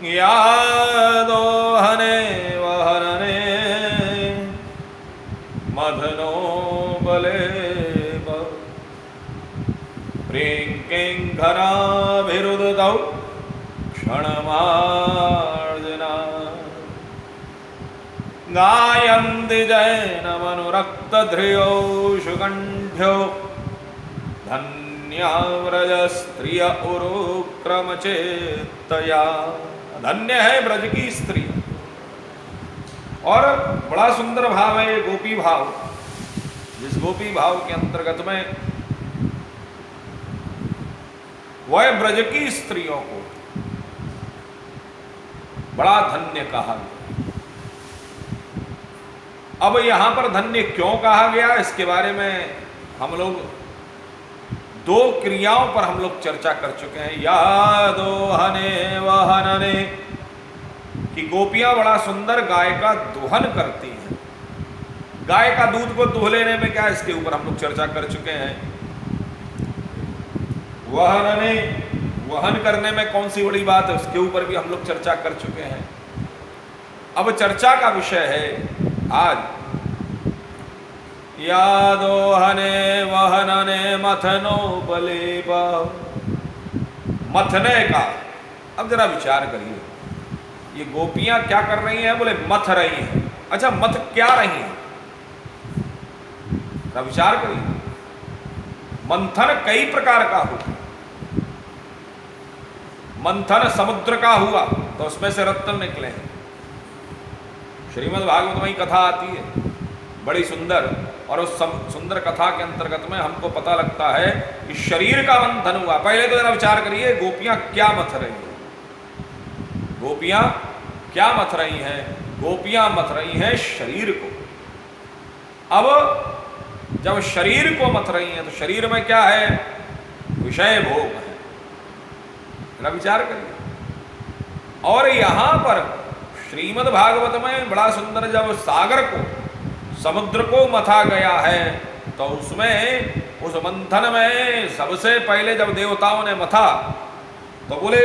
यादोहने वहनने मधनो बले प्रियंकिंघनाभिरुदतौ क्षणमार्जना गायन्ति जैनमनुरक्तध्रियो सुकण्ठ्यो धन्याव्रजस्त्रिय उरुक्रमचेतया। धन्य है ब्रज की स्त्री। और बड़ा सुंदर भाव है ये गोपी भाव, जिस गोपी भाव के अंतर्गत में वह ब्रज की स्त्रियों को बड़ा धन्य कहा गया। अब यहां पर धन्य क्यों कहा गया, इसके बारे में हम लोग दो क्रियाओं पर हम लोग चर्चा कर चुके हैं। यादोहने वहनने कि गोपियां बड़ा सुंदर गाय का दोहन करती हैं। गाय का दूध को दुह लेने में क्या, इसके ऊपर हम लोग चर्चा कर चुके हैं। वहनने, वहन करने में कौन सी बड़ी बात है, उसके ऊपर भी हम लोग चर्चा कर चुके हैं। अब चर्चा का विषय है आज यादोहने वहनने मथनो बलेब। मथने का अब जरा विचार करिए, ये गोपियां क्या कर रही हैं, बोले मथ रही हैं। अच्छा, मथ क्या रही हैं, जरा विचार करिए। मंथन कई प्रकार का हुआ। मंथन समुद्र का हुआ तो उसमें से रत्न निकले हैं। श्रीमद् भागवत में कथा आती है बड़ी सुंदर, और उस सुंदर कथा के अंतर्गत में हमको पता लगता है कि शरीर का मंथन हुआ। पहले तो जरा विचार करिए, गोपियां क्या मथ रही हैं। गोपियां क्या मथ रही हैं, गोपियां मथ रही हैं शरीर को। अब जब शरीर को मथ रही हैं तो शरीर में क्या है, विषय भोग है। जरा विचार करिए। और यहां पर श्रीमद् भागवत में बड़ा सुंदर, जब सागर को, समुद्र को मथा गया है तो उसमें, उस मंथन में सबसे पहले जब देवताओं ने मथा तो बोले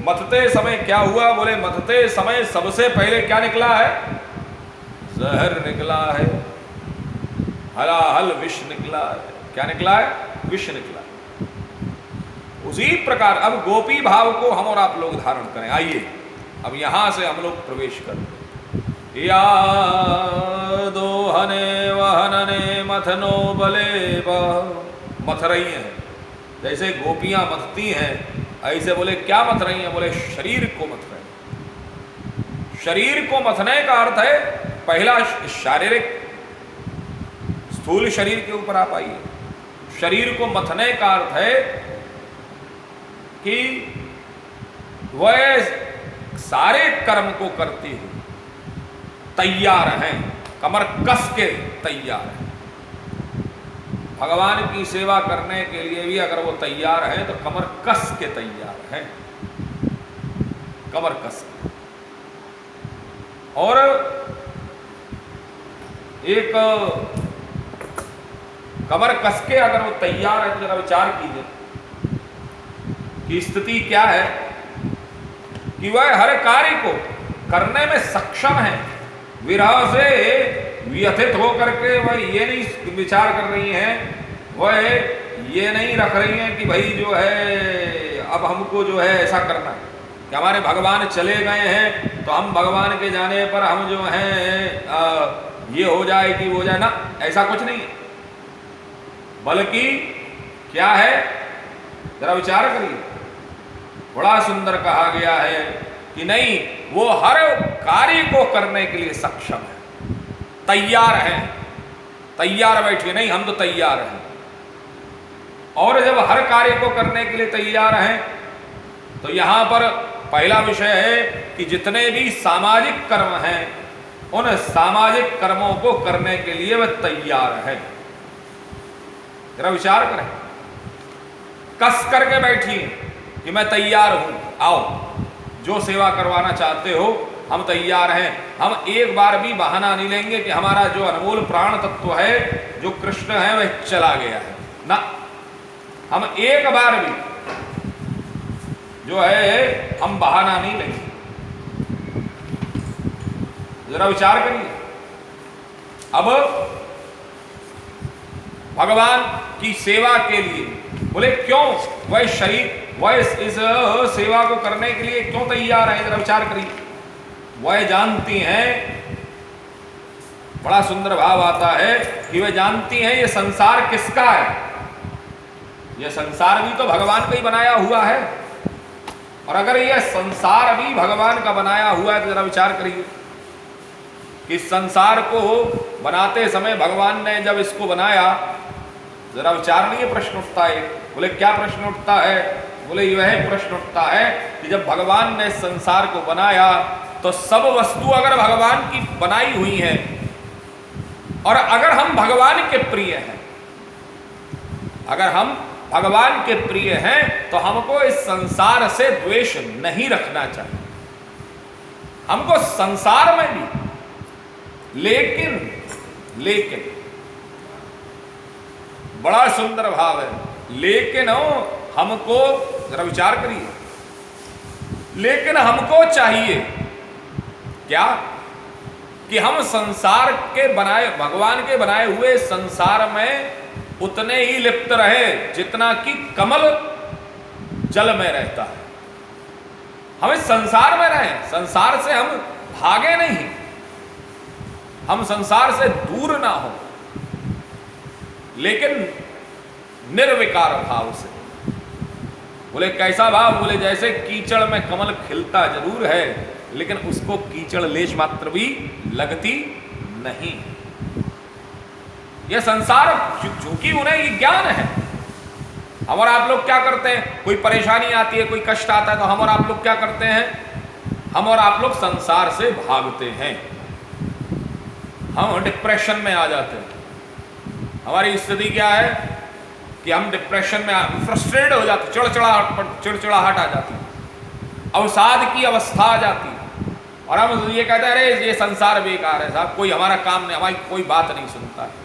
मथते समय क्या हुआ, बोले मथते समय सबसे पहले क्या निकला है, जहर निकला है, हलाहल विष निकला है। क्या निकला है, विष निकला है। उसी प्रकार अब गोपी भाव को हम और आप लोग धारण करें। आइए अब यहां से हम लोग प्रवेश करें। यादोहने वहनने मथनो बलेब। मथ रही हैं, जैसे गोपियां मथती हैं, ऐसे बोले क्या मथ रही हैं, बोले शरीर को मथ रहे हैं। शरीर को मथने का अर्थ है, पहला शारीरिक स्थूल शरीर के ऊपर आप आइए। शरीर को मथने का अर्थ है कि वह सारे कर्म को करती हुई तैयार हैं, कमर कस के तैयार हैं। भगवान की सेवा करने के लिए भी अगर वो तैयार हैं तो कमर कस के तैयार हैं, कमर कस के। और एक कमर कस के अगर वो तैयार है तो जरा विचार कीजिए कि स्थिति क्या है कि वह हर कार्य को करने में सक्षम है। विरह से व्यथित होकर के वह ये नहीं विचार कर रही हैं, वह ये नहीं रख रही हैं कि भाई जो है अब हमको जो है ऐसा करना है कि हमारे भगवान चले गए हैं तो हम भगवान के जाने पर हम जो हैं ये हो जाए कि वो हो जाए ना, ऐसा कुछ नहीं है। बल्कि क्या है, जरा विचार करिए। बड़ा सुंदर कहा गया है कि नहीं, वो हर कार्य को करने के लिए सक्षम है, तैयार है। तैयार बैठिए, नहीं हम तो तैयार हैं। और जब हर कार्य को करने के लिए तैयार हैं तो यहां पर पहला विषय है कि जितने भी सामाजिक कर्म हैं उन सामाजिक कर्मों को करने के लिए वह तैयार है। जरा विचार करें, कस करके बैठिए कि मैं तैयार हूं, आओ जो सेवा करवाना चाहते हो हम तैयार हैं। हम एक बार भी बहाना नहीं लेंगे कि हमारा जो अनमोल प्राण तत्व है, जो कृष्ण है, वह चला गया है ना। हम एक बार भी जो है हम बहाना नहीं लेंगे। जरा विचार करिए। अब भगवान की सेवा के लिए बोले क्यों वह शरीर वह इस सेवा को करने के लिए क्यों तैयार है, जरा विचार करिए। वह जानती हैं, बड़ा सुंदर भाव आता है कि वह जानती हैं ये संसार किसका है। यह संसार भी तो भगवान का ही बनाया हुआ है, और अगर यह संसार भी भगवान का बनाया हुआ है तो जरा विचार करिए कि संसार को बनाते समय भगवान ने जब इसको बनाया, जरा विचार नहीं, प्रश्न उठता है। बोले क्या प्रश्न उठता है? बोले यह प्रश्न उठता है कि जब भगवान ने संसार को बनाया तो सब वस्तु अगर भगवान की बनाई हुई है, और अगर हम भगवान के प्रिय हैं, अगर हम भगवान के प्रिय हैं तो हमको इस संसार से द्वेष नहीं रखना चाहिए। हमको संसार में भी, लेकिन बड़ा सुंदर भाव है, लेकिन हमको जरा विचार करिए, लेकिन हमको चाहिए क्या कि हम संसार के बनाए, भगवान के बनाए हुए संसार में उतने ही लिप्त रहे जितना कि कमल जल में रहता है। हम इस संसार में रहें, संसार से हम भागे नहीं, हम संसार से दूर ना हो, लेकिन निर्विकार भाव से। बोले कैसा भाव? बोले जैसे कीचड़ में कमल खिलता जरूर है, लेकिन उसको कीचड़ लेश मात्र भी लगती नहीं। यह संसार चूंकि उन्हें ये ज्ञान है। हम और आप लोग क्या करते हैं? कोई परेशानी आती है, कोई कष्ट आता है तो हम और आप लोग क्या करते हैं? हम और आप लोग संसार से भागते हैं, हम डिप्रेशन में आ जाते हैं। हमारी स्थिति क्या है कि हम डिप्रेशन में फ्रस्ट्रेट हो जाते, चिड़चिड़ाहट आ जाती, अवसाद की अवस्था आ जाती, और हम ये कहते हैं अरे ये संसार बेकार है साहब, कोई हमारा काम नहीं, हमारी कोई बात नहीं सुनता है।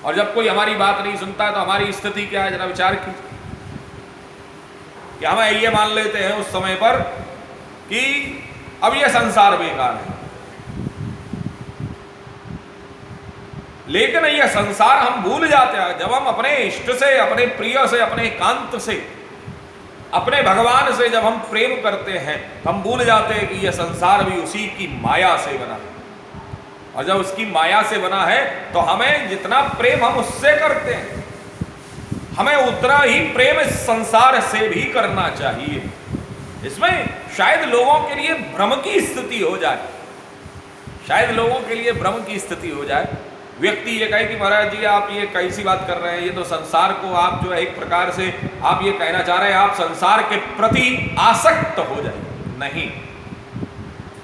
और जब कोई हमारी बात नहीं सुनता है तो हमारी स्थिति क्या है, जरा विचार कीजिए। कि हम ये मान लेते हैं उस समय पर कि अब ये संसार बेकार है, लेकिन यह संसार हम भूल जाते हैं जब हम अपने इष्ट से, अपने प्रिय से, अपने एकांत से, अपने भगवान से जब हम प्रेम करते हैं, हम भूल जाते हैं कि यह संसार भी उसी की माया से बना है। और जब उसकी माया से बना है तो हमें जितना प्रेम हम उससे करते हैं, हमें उतना ही प्रेम इस संसार से भी करना चाहिए। इसमें शायद लोगों के लिए भ्रम की स्थिति हो जाए, शायद लोगों के लिए भ्रम की स्थिति हो जाए। व्यक्ति ये कहे कि महाराज जी आप ये कैसी बात कर रहे हैं, ये तो संसार को आप जो है एक प्रकार से आप ये कहना चाह रहे हैं आप संसार के प्रति आसक्त हो जाए। नहीं,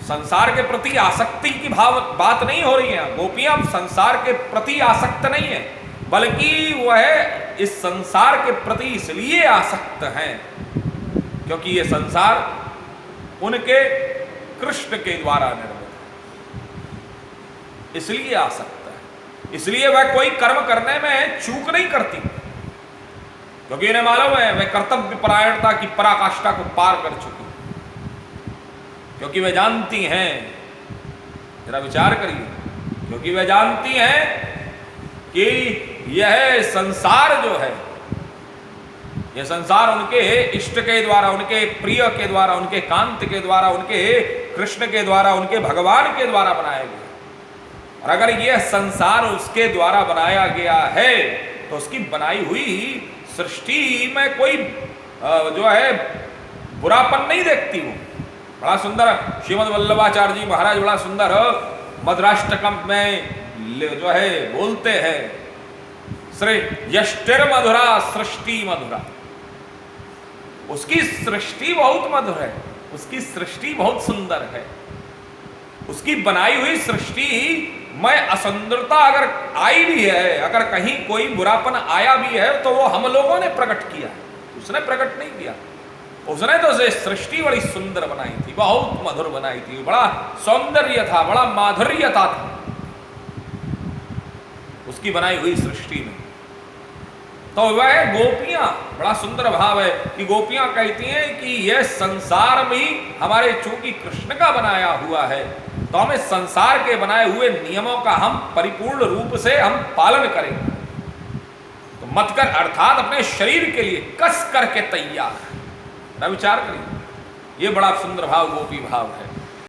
संसार के प्रति आसक्ति की बात नहीं हो रही है। गोपियां संसार के प्रति आसक्त नहीं है, बल्कि वह इस संसार के प्रति इसलिए आसक्त हैं क्योंकि ये संसार उनके कृष्ण के द्वारा निर्मित है, इसलिए आसक्त है। इसलिए वह कोई कर्म करने में चूक नहीं करती, क्योंकि इन्हें मालूम है वह कर्तव्य परायणता की पराकाष्ठा को पार कर चुकी, क्योंकि वे जानती हैं, जरा विचार करिए, क्योंकि वे जानती हैं कि यह संसार जो है, यह संसार उनके इष्ट के द्वारा, उनके प्रिय के द्वारा, उनके कांत के द्वारा, उनके कृष्ण के द्वारा, उनके भगवान के द्वारा बनाया गया। और अगर यह संसार उसके द्वारा बनाया गया है तो उसकी बनाई हुई सृष्टि में कोई जो है बुरापन नहीं देखती। वो बड़ा सुंदर श्रीमद वल्लभाचार्य जी महाराज बड़ा सुंदर मधुराष्टकम में जो है बोलते हैं, श्री यष्टिर मधुरा सृष्टि मधुरा। उसकी सृष्टि बहुत मधुर है, उसकी सृष्टि बहुत सुंदर है। उसकी बनाई हुई सृष्टि में असुंदरता अगर आई भी है, अगर कहीं कोई बुरापन आया भी है तो वो हम लोगों ने प्रकट किया, उसने प्रकट नहीं किया। उसने तो सृष्टि बड़ी सुंदर बनाई थी, बहुत मधुर बनाई थी, बड़ा सौंदर्य था, बड़ा माधुर्यता था उसकी बनाई हुई सृष्टि में। तो वह गोपियां, बड़ा सुंदर भाव है कि गोपियां कहती हैं कि यह संसार भी हमारे चूंकि कृष्ण का बनाया हुआ है, तो हम इस संसार के बनाए हुए नियमों का हम परिपूर्ण रूप से हम पालन करें। तो मत कर अर्थात अपने शरीर के लिए कस करके तैयार। ना विचार करिए, ये बड़ा सुंदर भाव गोपी भाव है।